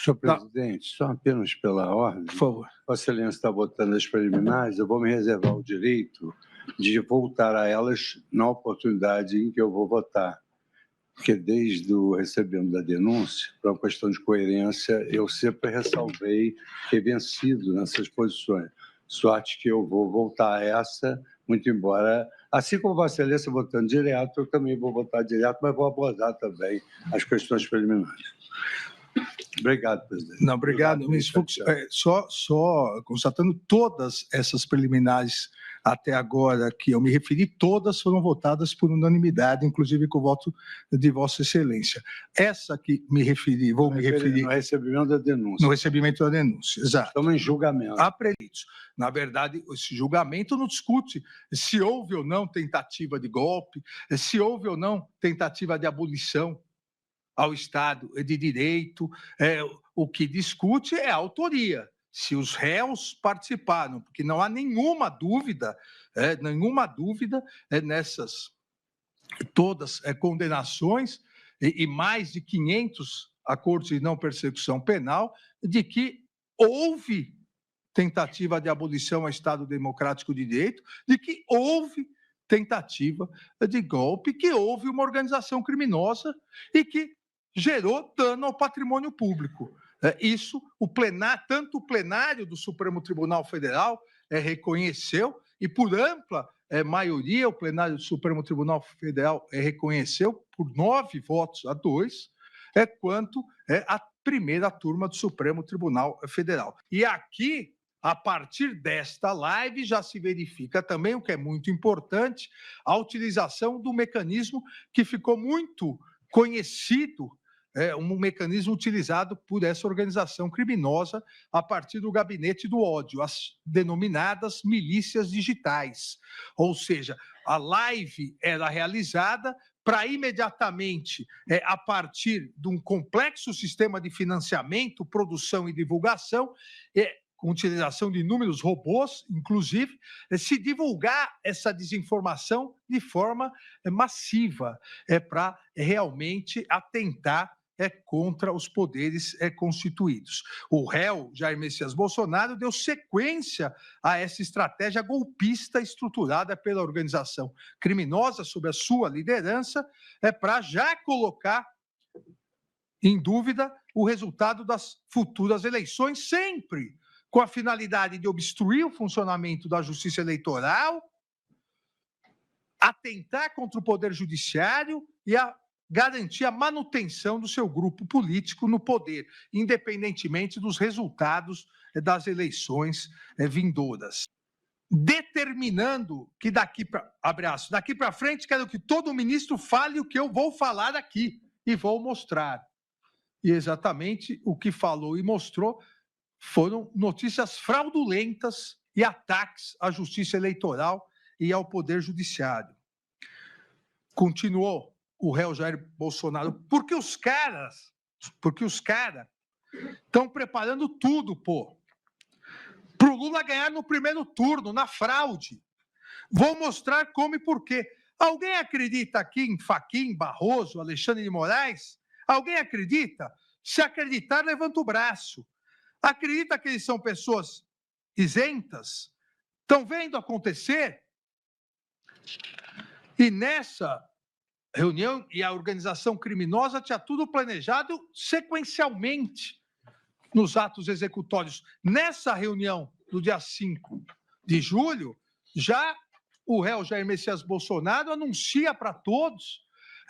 Senhor presidente, só apenas pela ordem. Por favor. Vossa Excelência está votando as preliminares, eu vou me reservar o direito de voltar a elas na oportunidade em que eu vou votar. Porque desde o recebimento da denúncia, por uma questão de coerência, eu sempre ressalvei que vencido nessas posições. Sorte que eu vou voltar a essa, muito embora, assim como Vossa Excelência votando direto, eu também vou votar direto, mas vou abordar também as questões preliminares. Obrigado, presidente. Não, obrigado, ministro Fux. Só constatando, todas essas preliminares até agora que eu me referi, todas foram votadas por unanimidade, inclusive com o voto de Vossa Excelência. Essa que me referi, vou me referir... No recebimento da denúncia. No recebimento da denúncia, exato. Estamos em julgamento. Na verdade, esse julgamento não discute se houve ou não tentativa de golpe, se houve ou não tentativa de abolição ao Estado de Direito. O que discute é a autoria, se os réus participaram, porque não há nenhuma dúvida nessas todas condenações e mais de 500 acordos de não persecução penal, de que houve tentativa de abolição ao Estado Democrático de Direito, de que houve tentativa de golpe, que houve uma organização criminosa e que gerou dano ao patrimônio público. Isso, tanto o plenário do Supremo Tribunal Federal reconheceu, e por ampla maioria, o plenário do Supremo Tribunal Federal reconheceu, por 9-2, quanto a primeira turma do Supremo Tribunal Federal. E aqui, a partir desta live, já se verifica também, o que é muito importante, a utilização do mecanismo que ficou muito conhecido, um mecanismo utilizado por essa organização criminosa a partir do gabinete do ódio, as denominadas milícias digitais. Ou seja, a live era realizada para imediatamente, a partir de um complexo sistema de financiamento, produção e divulgação, com utilização de inúmeros robôs, inclusive, se divulgar essa desinformação de forma massiva, para realmente atentar contra os poderes constituídos. O réu Jair Messias Bolsonaro deu sequência a essa estratégia golpista estruturada pela organização criminosa sob a sua liderança, para já colocar em dúvida o resultado das futuras eleições, sempre com a finalidade de obstruir o funcionamento da justiça eleitoral, atentar contra o poder judiciário e garantir a manutenção do seu grupo político no poder, independentemente dos resultados das eleições vindouras. Determinando que daqui para frente, quero que todo ministro fale o que eu vou falar aqui e vou mostrar. E exatamente o que falou e mostrou foram notícias fraudulentas e ataques à justiça eleitoral e ao poder judiciário. Continuou o réu Jair Bolsonaro, porque os caras estão preparando tudo, para o Lula ganhar no primeiro turno, na fraude. Vou mostrar como e por quê. Alguém acredita aqui em Fachin, Barroso, Alexandre de Moraes? Alguém acredita? Se acreditar, levanta o braço. Acredita que eles são pessoas isentas? Estão vendo acontecer? E nessa reunião, e a organização criminosa tinha tudo planejado sequencialmente nos atos executórios. Nessa reunião do dia 5 de julho, já o réu Jair Messias Bolsonaro anuncia para todos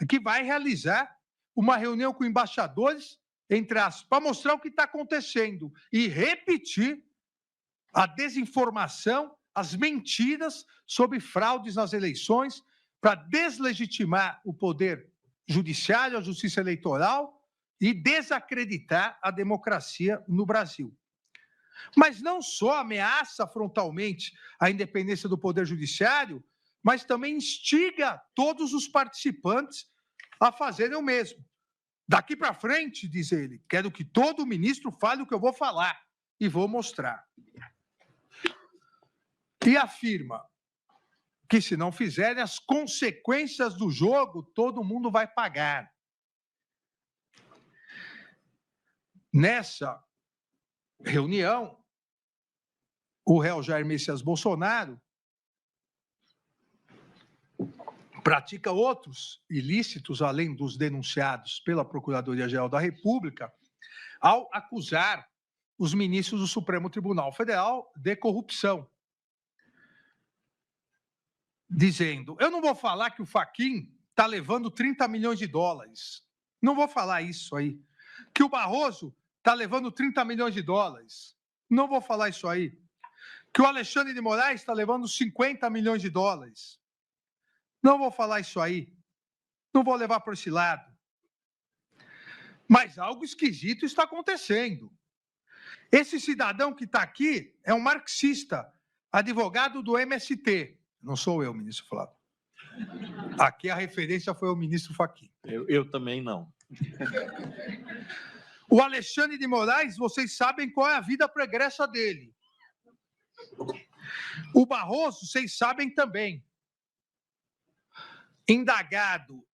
que vai realizar uma reunião com embaixadores, entre aspas, para mostrar o que está acontecendo e repetir a desinformação, as mentiras sobre fraudes nas eleições, para deslegitimar o poder judiciário, a justiça eleitoral e desacreditar a democracia no Brasil. Mas não só ameaça frontalmente a independência do poder judiciário, mas também instiga todos os participantes a fazerem o mesmo. Daqui para frente, diz ele, quero que todo ministro fale o que eu vou falar e vou mostrar. E afirma que, se não fizerem, as consequências do jogo todo mundo vai pagar. Nessa reunião, o réu Jair Messias Bolsonaro pratica outros ilícitos, além dos denunciados pela Procuradoria-Geral da República, ao acusar os ministros do Supremo Tribunal Federal de corrupção, dizendo: eu não vou falar que o Fachin está levando 30 milhões de dólares, não vou falar isso aí, que o Barroso está levando 30 milhões de dólares, não vou falar isso aí, que o Alexandre de Moraes está levando 50 milhões de dólares, não vou falar isso aí, não vou levar para esse lado. Mas algo esquisito está acontecendo. Esse cidadão que está aqui é um marxista, advogado do MST. Não sou eu, ministro Flávio. Aqui a referência foi o ministro Fachin. Eu também não. O Alexandre de Moraes, vocês sabem qual é a vida pregressa dele. O Barroso, vocês sabem também. Indagado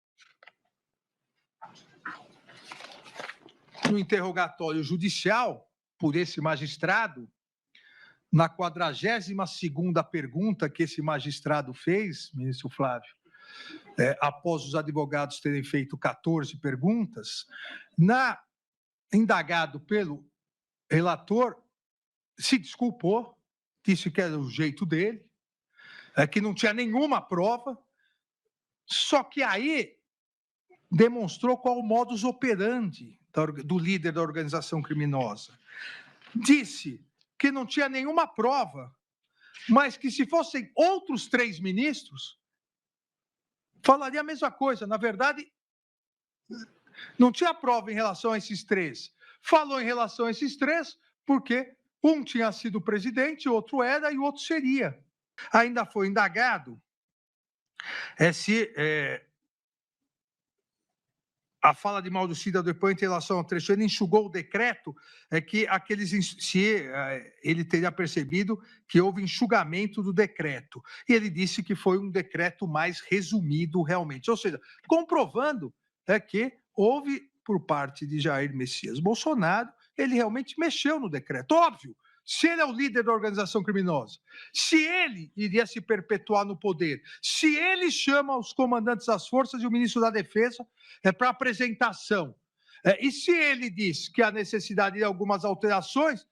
no interrogatório judicial por esse magistrado, na 42ª pergunta que esse magistrado fez, ministro Flávio, após os advogados terem feito 14 perguntas, indagado pelo relator, se desculpou, disse que era o jeito dele, que não tinha nenhuma prova, só que aí demonstrou qual o modus operandi do líder da organização criminosa. Disse que não tinha nenhuma prova, mas que se fossem outros 3 ministros, falaria a mesma coisa. Na verdade, não tinha prova em relação a esses 3. Falou em relação a esses 3 porque um tinha sido presidente, outro era e o outro seria. Ainda foi indagado se a fala de Mauro Cida do depoente em relação ao trecho, ele enxugou o decreto, que ele teria percebido que houve enxugamento do decreto. E ele disse que foi um decreto mais resumido realmente. Ou seja, comprovando que houve, por parte de Jair Messias Bolsonaro, ele realmente mexeu no decreto. Óbvio, se ele é o líder da organização criminosa, se ele iria se perpetuar no poder, se ele chama os comandantes das forças e o ministro da Defesa para apresentação, e se ele diz que há necessidade de algumas alterações,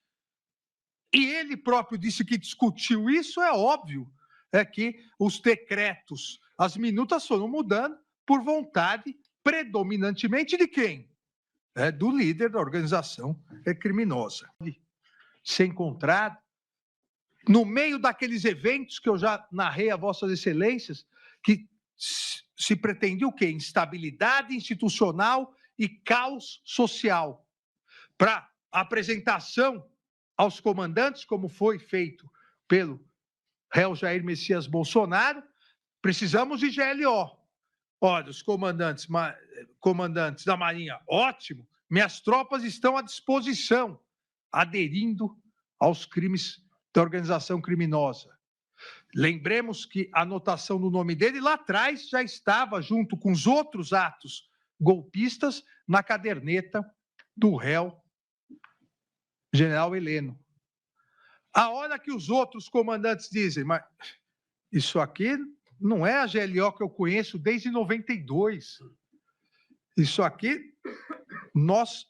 e ele próprio disse que discutiu isso, é óbvio que os decretos, as minutas foram mudando por vontade predominantemente de quem? Do líder da organização criminosa. Ser encontrado no meio daqueles eventos que eu já narrei a vossas excelências, que se pretendia o quê? Instabilidade institucional e caos social. Para apresentação aos comandantes, como foi feito pelo réu Jair Messias Bolsonaro, precisamos de GLO. Olha, os comandantes da Marinha, ótimo, minhas tropas estão à disposição, aderindo aos crimes da organização criminosa. Lembremos que a anotação do nome dele lá atrás já estava, junto com os outros atos golpistas, na caderneta do réu general Heleno. A hora que os outros comandantes dizem, mas isso aqui não é a GLO que eu conheço desde 92. Isso aqui, nós,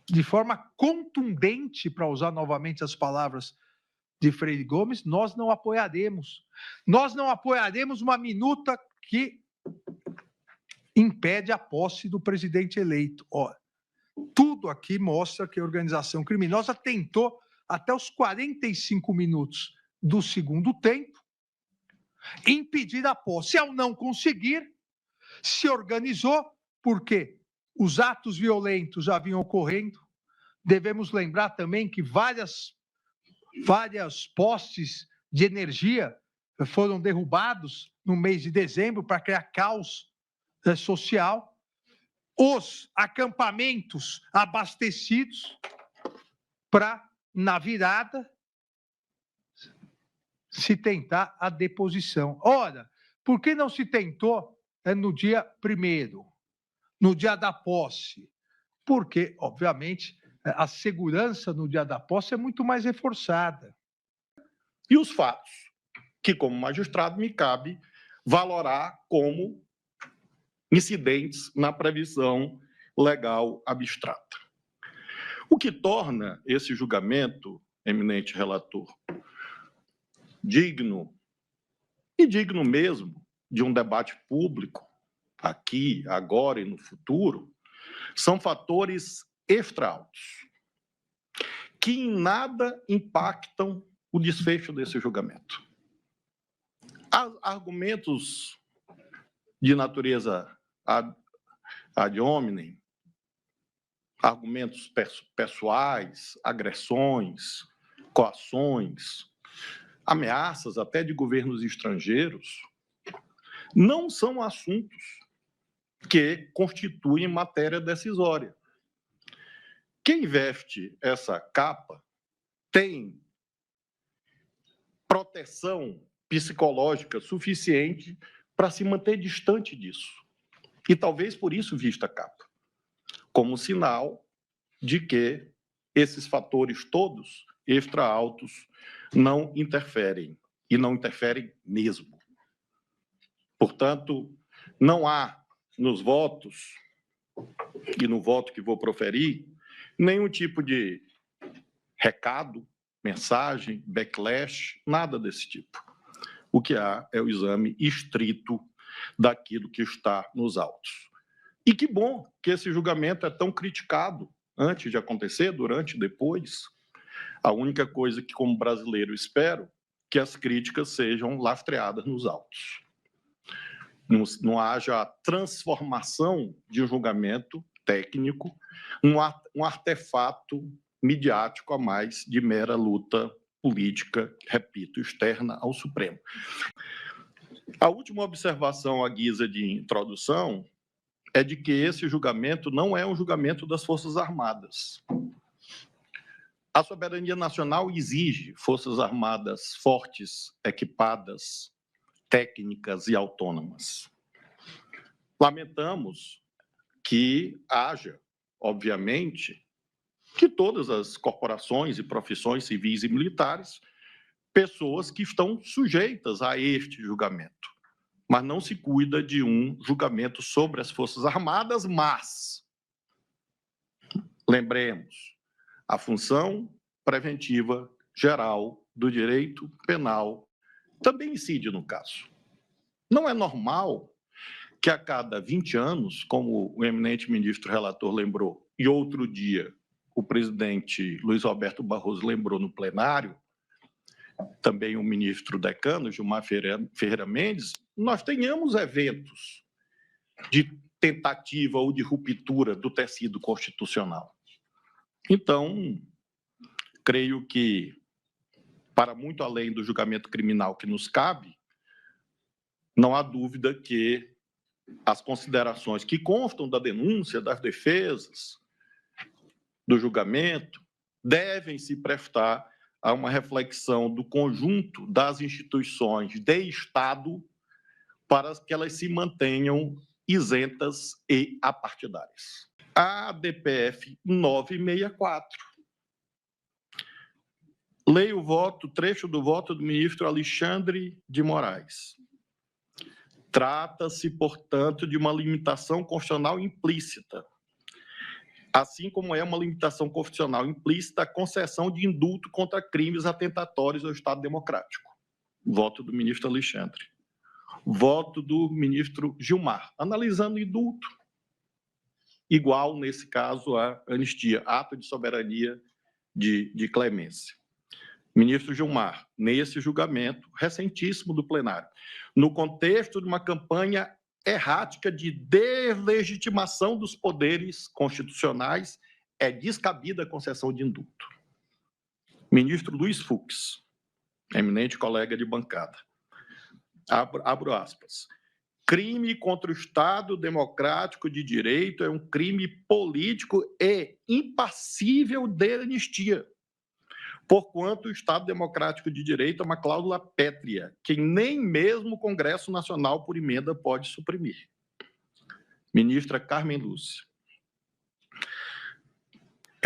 de forma contundente, para usar novamente as palavras de Freire Gomes, nós não apoiaremos. Nós não apoiaremos uma minuta que impede a posse do presidente eleito. Ora, tudo aqui mostra que a organização criminosa tentou, até os 45 minutos do segundo tempo, impedir a posse. Ao não conseguir, se organizou, porque os atos violentos já vinham ocorrendo. Devemos lembrar também que várias postes de energia foram derrubados no mês de dezembro para criar caos social. Os acampamentos abastecidos para, na virada, se tentar a deposição. Ora, por que não se tentou no dia 1º, no dia da posse? Porque, obviamente, a segurança no dia da posse é muito mais reforçada. E os fatos, que como magistrado me cabe valorar como incidentes na previsão legal abstrata. O que torna esse julgamento, eminente relator, digno, e digno mesmo de um debate público, aqui, agora e no futuro, são fatores extra-autos, que em nada impactam o desfecho desse julgamento. Há argumentos de natureza ad hominem, argumentos pessoais, agressões, coações, ameaças até de governos estrangeiros, não são assuntos que constituem matéria decisória. Quem veste essa capa tem proteção psicológica suficiente para se manter distante disso. E talvez por isso vista a capa, como sinal de que esses fatores todos extra-autos não interferem, e não interferem mesmo. Portanto, não há nos votos, e no voto que vou proferir, nenhum tipo de recado, mensagem, backlash, nada desse tipo. O que há é o exame estrito daquilo que está nos autos. E que bom que esse julgamento é tão criticado antes de acontecer, durante e depois. A única coisa que, como brasileiro, espero que as críticas sejam lastreadas nos autos. Não haja a transformação de um julgamento técnico um artefato midiático a mais de mera luta política, repito, externa ao Supremo. A última observação à guisa de introdução é de que esse julgamento não é um julgamento das Forças Armadas. A soberania nacional exige Forças Armadas fortes, equipadas, técnicas e autônomas. Lamentamos que haja, obviamente, que todas as corporações e profissões civis e militares, pessoas que estão sujeitas a este julgamento, mas não se cuida de um julgamento sobre as Forças Armadas, mas, lembremos, a função preventiva geral do direito penal também incide no caso. Não é normal que a cada 20 anos, como o eminente ministro relator lembrou, e outro dia o presidente Luiz Roberto Barroso lembrou no plenário, também o ministro decano, Gilmar Ferreira Mendes, nós tenhamos eventos de tentativa ou de ruptura do tecido constitucional. Então, creio que, para muito além do julgamento criminal que nos cabe, não há dúvida que as considerações que constam da denúncia, das defesas, do julgamento, devem se prestar a uma reflexão do conjunto das instituições de Estado para que elas se mantenham isentas e apartidárias. A DPF 964. Leio o voto, trecho do voto do ministro Alexandre de Moraes. Trata-se, portanto, de uma limitação constitucional implícita, assim como é uma limitação constitucional implícita a concessão de indulto contra crimes atentatórios ao Estado Democrático. Voto do ministro Alexandre. Voto do ministro Gilmar, analisando indulto, igual, nesse caso, a anistia, ato de soberania de clemência. Ministro Gilmar, nesse julgamento recentíssimo do plenário, no contexto de uma campanha errática de deslegitimação dos poderes constitucionais, é descabida a concessão de indulto. Ministro Luiz Fux, eminente colega de bancada, abro aspas, crime contra o Estado democrático de direito é um crime político e impassível de anistia, porquanto o Estado democrático de direito é uma cláusula pétrea, que nem mesmo o Congresso Nacional, por emenda, pode suprimir. Ministra Carmen Lúcia.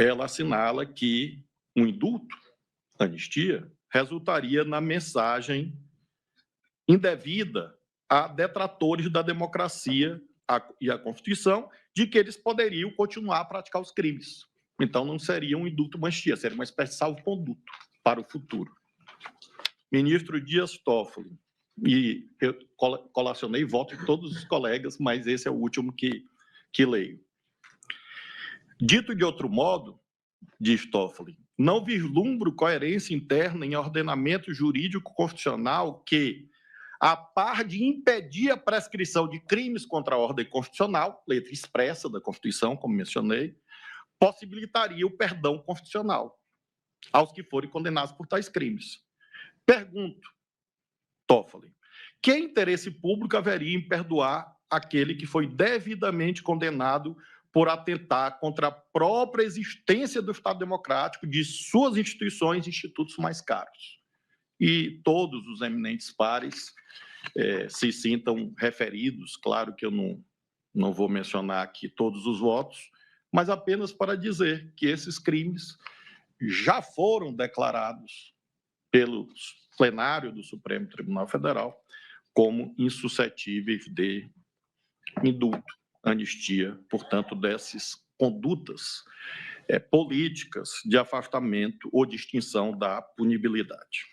ela assinala que um indulto, anistia, resultaria na mensagem indevida a detratores da democracia e a Constituição de que eles poderiam continuar a praticar os crimes. Então, não seria um indulto, uma anistia, seria uma espécie de salvo-conduto para o futuro. Ministro Dias Toffoli, e eu colacionei voto de todos os colegas, mas esse é o último que leio. Dito de outro modo, diz Toffoli, não vislumbro coerência interna em ordenamento jurídico constitucional que, a par de impedir a prescrição de crimes contra a ordem constitucional, letra expressa da Constituição, como mencionei, possibilitaria o perdão constitucional aos que forem condenados por tais crimes. Pergunto, Toffoli, que interesse público haveria em perdoar aquele que foi devidamente condenado por atentar contra a própria existência do Estado Democrático, de suas instituições e institutos mais caros? E todos os eminentes pares se sintam referidos, claro que eu não vou mencionar aqui todos os votos, mas apenas para dizer que esses crimes já foram declarados pelo plenário do Supremo Tribunal Federal como insuscetíveis de indulto, anistia, portanto, dessas condutas políticas de afastamento ou de extinção da punibilidade.